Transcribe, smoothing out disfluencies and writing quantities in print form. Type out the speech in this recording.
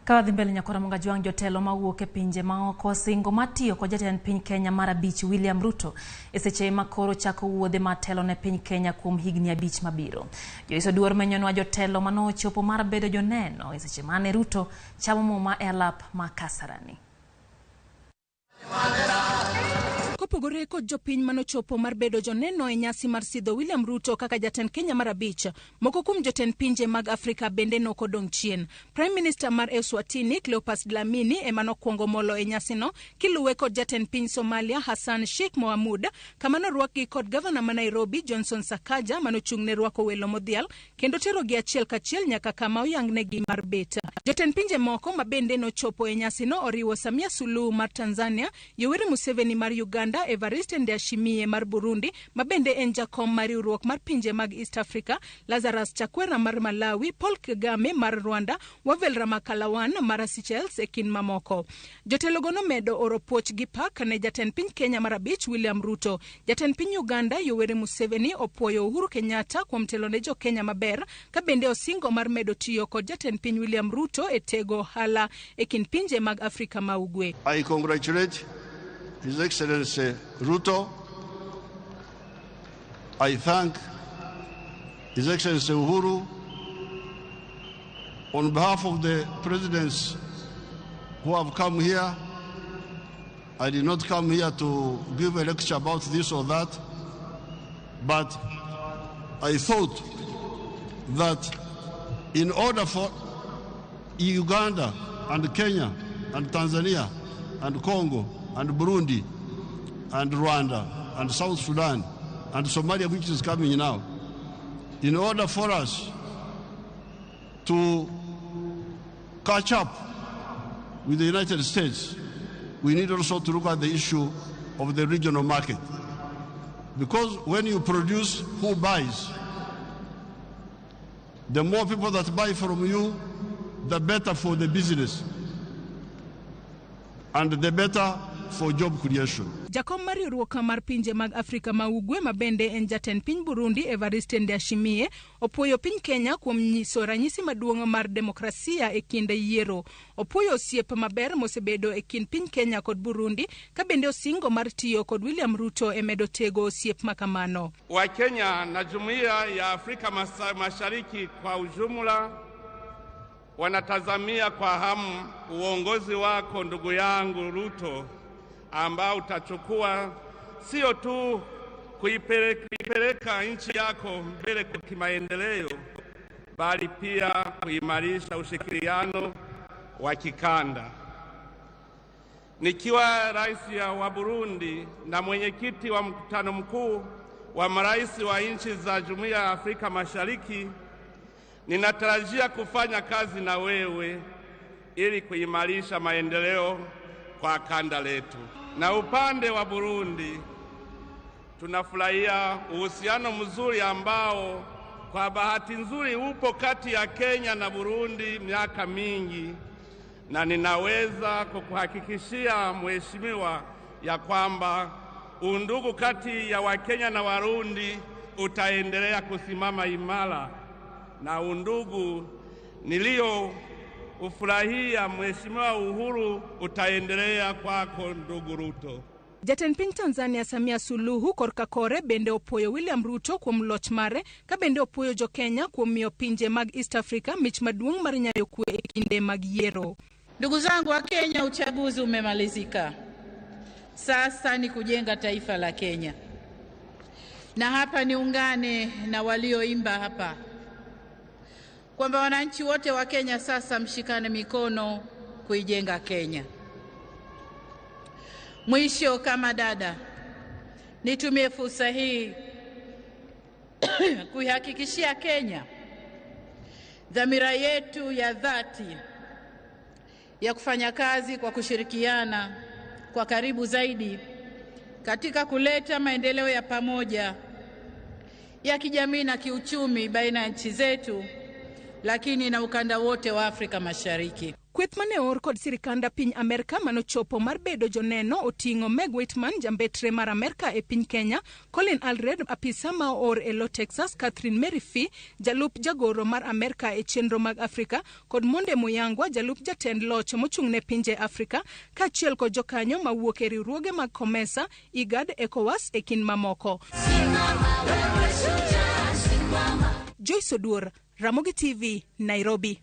Kawadhi mbele nyakora mungaji wang jotelo mawuok e pinje maoko singo matiyo kod jatend piny Kenya mar abich William Ruto e seche makoro chako wuodhe matelo ne piny Kenya kuom higni 5 mabiro. Joiso duor menyonwa jotelo manochopo mar bedo joneno e seche mane Ruto chamo muma e alap ma Kasarani. Kopogore kod jopiny manochopo mar bedo joneno e nyasi mar sidho William Ruto kaka jatend Kenya mar abich, moko kuom jotend pinje mag Afrika bende nokodong' chien. Prime Minister mar Eswatini Cleopas Dlamini emanokwongo molo e nyasino, kiluwe kod jatend piny Somalia Hassan Sheikh Mohamud, kamano rwakgi kod gavana ma Nairobi Johnson Sakaja manochung'ne rwako welo modhial, kendo terogi achiel kachiel nyaka kama oyangnegi mar bet. Jotend pinje moko ma bende nochopo e nyasino oriwo Samia Suluhu mar Tanzania, Yoweri Museveni mar Uganda, Evariste Ndayishimiye mar Burundi, ma bende en jakom mar riwruok mar pinje mag East Africa, Lazarus Chakwera mar Malawi, Paul Kagame mar Rwanda, Wavel Ramakalawan mar Seychelles e kin mamoko. Jotelogo nomedo oro puoch gi pak ne jatend piny Kenya mar abich William Ruto. Jatend piny Uganda Yoweri Museveni opwoyo Uhuru Kenyatta kuom telo ne jo Kenya maber, ka bende osingo mar medo tiyo kod jatend piny William Ruto e tego hala e kin pinje mag Afrika ma Ugwe. I congratulate His Excellency Ruto. I thank His Excellency Uhuru on behalf of the presidents who have come here. I did not come here to give a lecture about this or that, but I thought that in order for Uganda and Kenya and Tanzania and Congo and Burundi and Rwanda and South Sudan and Somalia, which is coming now, in order for us to catch up with the United States, we need also to look at the issue of the regional market. Because when you produce, who buys? The more people that buy from you, the better for the business and the better for job creation. Jakom mar riwruok mar pinje mag Afrika ma Ugwe ma bende en jatend piny Burundi Evariste Ndayishimiye opwoyo piny Kenya kuom nyiso ranyisi maduong' mar demokrasia e kinde yiero. Opwoyo osiep maber mosebedo e kind piny Kenya kod Burundi, ka bende osingo mar tiyo kod William Ruto e medo tego osiep makamano. Wa Kenya na Jumuiya ya Afrika Mashariki kwa ujumla wanatazamia kwa hamu uongozi wako ndugu yangu Ruto, ambao utachukua sio tu kuipeleka nchi yako mbele kwa kimaendeleo, bali pia kuimarisha ushirikiano wa kikanda. Nikiwa rais wa Burundi na mwenyekiti wa mkutano mkuu wa marais wa nchi za Jumuiya ya Afrika Mashariki, ninatarajia kufanya kazi na wewe ili kuimarisha maendeleo kwa kanda letu. Na upande wa Burundi tunafurahia uhusiano mzuri ambao kwa bahati nzuri upo kati ya Kenya na Burundi miaka mingi, na ninaweza kukuhakikishia mheshimiwa ya kwamba undugu kati ya Wakenya na Warundi utaendelea kusimama imara, na undugu nilio ufurahia mheshimiwa Uhuru utaendelea kwako ndugu Ruto. Jatend piny Tanzania Samia Suluhu korka kore bende opwoyo William Ruto kuom loch mare, ka bende opwoyo jo Kenya kuom miyo pinje mag East Africa mich maduong' mar nyayo kwe e kinde mag yiero. Ndugu zangu wa Kenya, uchaguzi umemalizika. Sasa ni kujenga taifa la Kenya. Na hapa niungane na walioimba hapa kwamba wananchi wote wa Kenya sasa mshikane mikono kuijenga Kenya. Mwisho, kama dada, nitumie fursa hii kuihakikishia Kenya dhamira yetu ya dhati ya kufanya kazi kwa kushirikiana kwa karibu zaidi katika kuleta maendeleo ya pamoja ya kijamii na kiuchumi baina ya nchi zetu, lakini na ukanda wote wa Afrika Mashariki. Kweth mane or kod sirikanda piny Amerika manochopo mar bedo joneno oting'o Meg Whitman, jambetre mar Amerika e piny Kenya, Colin Alred, apisa ma or e lo Texas, Catherine Mary Fee, jalup jagoro mar Amerika e chenro mag Afrika, kod Monde Muyangwa, jalup jatend loch mochung' ne pinje Afrika, kaachiel kod jokanyo mawuok e riwruoge mag COMESA, IGAD, ECOWAS e kin mamoko. Joyce Oduor, Ramogi TV, Nairobi.